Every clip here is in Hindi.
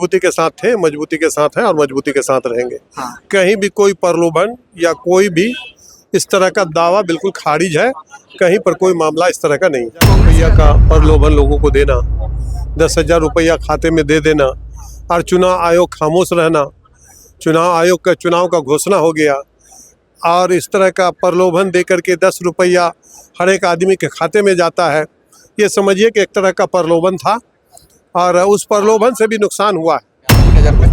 मजबूती के साथ थे, मजबूती के साथ हैं और मजबूती के साथ रहेंगे। हाँ। कहीं भी कोई प्रलोभन या कोई भी इस तरह का दावा बिल्कुल खारिज है। कहीं पर कोई मामला इस तरह का नहीं। रुपया का प्रलोभन लोगों को देना, 10,000 रुपया खाते में दे देना और चुनाव आयोग खामोश रहना, चुनाव आयोग का चुनाव का घोषणा हो गया और इस तरह का प्रलोभन दे करके 10 रुपया हर एक आदमी के खाते में जाता है। ये समझिए कि एक तरह का प्रलोभन था और उस प्रलोभन से भी नुकसान हुआ है। नजर में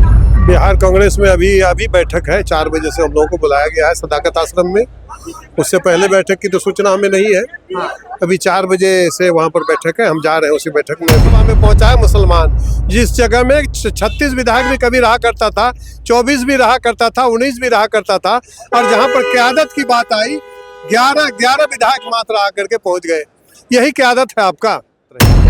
बिहार कांग्रेस में अभी बैठक है, 4 बजे से हम लोगों को बुलाया गया है सदाकत आश्रम में। उससे पहले बैठक की तो सूचना हमें नहीं है। अभी 4 बजे से वहाँ पर बैठक है, हम जा रहे हैं उसी बैठक में। सभा में पहुँचा है मुसलमान, जिस जगह में 36 विधायक भी कभी रहा करता था, 24 भी रहा करता था, 19 भी रहा करता था, और जहाँ पर क़यादत की बात आई 11 विधायक मात्र आकर के पहुँच गए। यही क़यादत है आपका।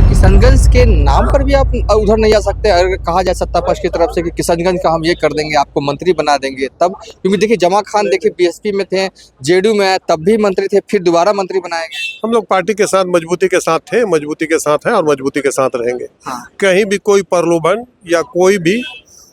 किशनगंज के नाम पर भी आप उधर नहीं जा सकते। अगर कहा जाए सत्ता पक्ष की तरफ से कि किशनगंज का हम ये कर देंगे, आपको मंत्री बना देंगे, तब क्योंकि देखिए जमा खान देखिए बीएसपी में थे, जेडीयू में आए तब भी मंत्री थे, फिर दोबारा मंत्री बनाए गए। हम लोग पार्टी के साथ मजबूती के साथ थे, मजबूती के साथ हैं और मजबूती के साथ रहेंगे। हाँ। कहीं भी कोई प्रलोभन या कोई भी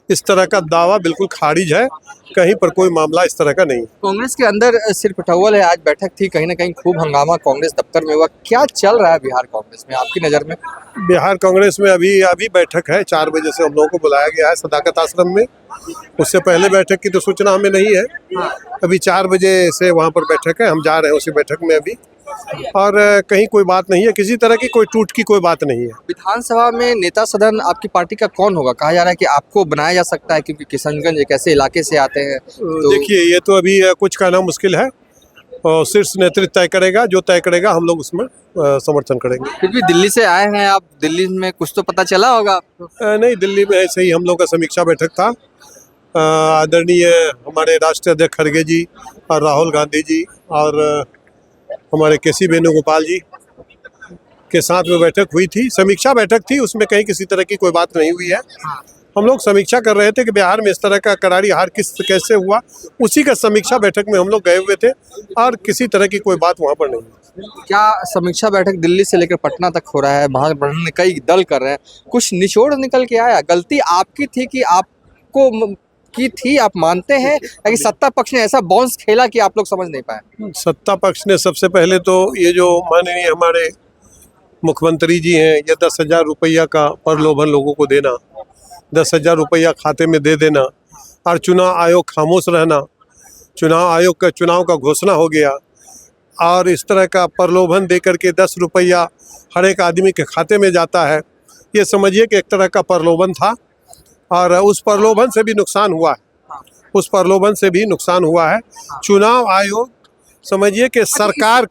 इस तरह का दावा बिल्कुल खारिज है। कहीं पर कोई मामला इस तरह का नहीं। कांग्रेस के अंदर सिर्फ टॉवल है, आज बैठक थी, कहीं ना कहीं खूब हंगामा कांग्रेस दफ्तर में हुआ। क्या चल रहा है बिहार कांग्रेस में आपकी नज़र में? बिहार कांग्रेस में अभी बैठक है, 4 बजे से हम लोगों को बुलाया गया है सदाकत आश्रम में। उससे पहले बैठक की तो सूचना हमें नहीं है। अभी 4 बजे से वहाँ पर बैठक है, हम जा रहे हैं उसी बैठक में अभी। और कहीं कोई बात नहीं है, किसी तरह की कोई टूट की कोई बात नहीं है। विधानसभा में नेता सदन आपकी पार्टी का कौन होगा? कहा जा रहा है कि आपको बनाया जा सकता है, क्योंकि किशनगंज एक ऐसे इलाके से आते हैं। तो देखिए, ये तो अभी कुछ कहना मुश्किल है और शीर्ष नेतृत्व तय करेगा, जो तय करेगा हम लोग उसमें समर्थन करेंगे। फिर भी दिल्ली से आए हैं आप, दिल्ली में कुछ तो पता चला होगा आपको? नहीं, दिल्ली में ऐसे ही हम लोग का समीक्षा बैठक था। आदरणीय हमारे राष्ट्रीय अध्यक्ष खड़गे जी और राहुल गांधी जी और हमारे केसी वेणुगोपाल जी के साथ में बैठक हुई थी, समीक्षा बैठक थी। उसमें कहीं किसी तरह की कोई बात नहीं हुई है। हम लोग समीक्षा कर रहे थे कि बिहार में इस तरह का करारी हार कैसे हुआ, उसी का समीक्षा बैठक में हम लोग गए हुए थे और किसी तरह की कोई बात वहाँ पर नहीं है। क्या समीक्षा बैठक दिल्ली से लेकर पटना तक हो रहा है, वहाँ बढ़ने कई दल कर रहे हैं, कुछ निचोड़ निकल के आया? गलती आपकी थी कि आपको की थी, आप मानते हैं, कि सत्ता पक्ष ने ऐसा बाउंस खेला कि आप लोग समझ नहीं पाए? सत्ता पक्ष ने सबसे पहले तो ये जो माननीय हमारे मुख्यमंत्री जी हैं, ये 10,000 रुपया का प्रलोभन लोगों को देना, 10,000 रुपया खाते में दे देना और चुनाव आयोग खामोश रहना, चुनाव आयोग का चुनाव का घोषणा हो गया और इस तरह का प्रलोभन दे करके 10 रुपया हर एक आदमी के खाते में जाता है। ये समझिए कि एक तरह का प्रलोभन था और उस प्रलोभन से भी नुकसान हुआ है। उस प्रलोभन से भी नुकसान हुआ है। चुनाव आयोग समझिए कि सरकार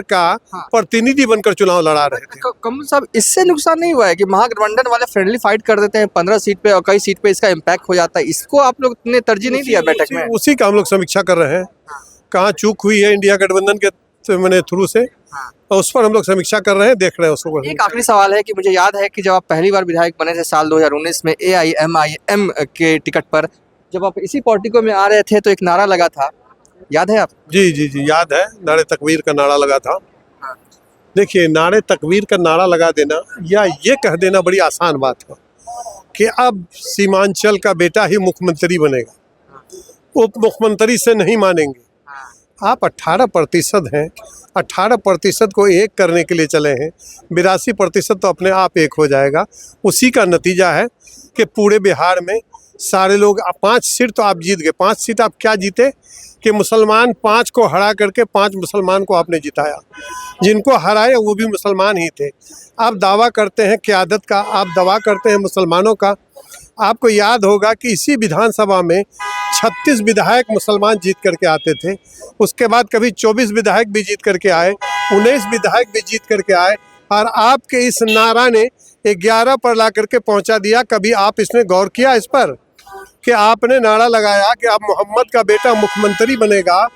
का प्रतिनिधि बनकर चुनाव लड़ा रहे थे। कमल साहब, इससे नुकसान नहीं हुआ है कि महागठबंधन वाले फ्रेंडली फाइट कर देते हैं 15 सीट पे और कई सीट पे इसका इम्पैक्ट हो जाता है, इसको आप लोग ने तरजीह नहीं दिया बैठक में? उसी का हम लोग समीक्षा कर रहे हैं, कहाँ चूक हुई है इंडिया गठबंधन के मैंने थ्रू से, और उस पर हम लोग समीक्षा कर रहे हैं, देख रहे हैं उसको। एक आखिरी सवाल है कि मुझे याद है कि जब आप पहली बार विधायक बने थे साल 2019 में AIMIM के टिकट पर, जब आप इसी पॉलिटिको में आ रहे थे तो एक नारा लगा था, याद है आप? जी याद है, नारे तकबीर का नारा लगा था। देखिए, नारे तकबीर का नारा लगा देना या ये कह देना बड़ी आसान बात है कि अब सीमांचल का बेटा ही मुख्यमंत्री बनेगा, उप मुख्यमंत्री से नहीं मानेंगे। आप 18% हैं, 18% को एक करने के लिए चले हैं, 82% तो अपने आप एक हो जाएगा। उसी का नतीजा है कि पूरे बिहार में सारे लोग 5 सीट तो आप जीत गए। 5 सीट आप क्या जीते कि मुसलमान 5 को हरा करके 5 मुसलमान को आपने जिताया। जिनको हराए वो भी मुसलमान ही थे। आप दावा करते हैं क़यादत का, आप दावा करते हैं मुसलमानों का। आपको याद होगा कि इसी विधानसभा में 36 विधायक मुसलमान जीत करके आते थे। उसके बाद कभी 24 विधायक भी जीत करके आए, 19 विधायक भी जीत करके आए और आपके इस नारा ने 11 पर ला करके पहुंचा दिया। कभी आप इसने गौर किया इस पर कि आपने नारा लगाया कि अब मोहम्मद का बेटा मुख्यमंत्री बनेगा?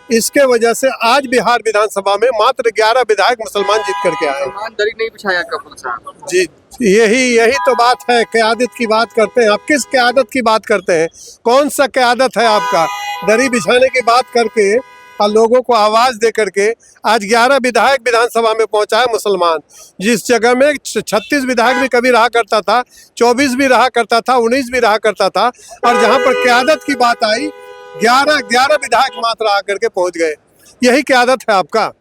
इसके वजह से आज बिहार विधानसभा में मात्र 11 विधायक मुसलमान जीत करके आए। दरी नहीं बिछाया कपूर साहब जी, यही तो बात है। क़यादत की बात करते हैं आप, किस क़यादत की बात करते हैं? कौन सा क़यादत है आपका? दरी बिछाने की बात करके और लोगों को आवाज़ दे करके आज 11 विधायक विधानसभा में पहुंचा है मुसलमान। जिस जगह में 36 विधायक भी कभी रहा करता था, 24 भी रहा करता था, 19 भी रहा करता था, और जहां पर क़यादत की बात आई 11 विधायक मात्र आकर के पहुंच गए। यही क़यादत है आपका।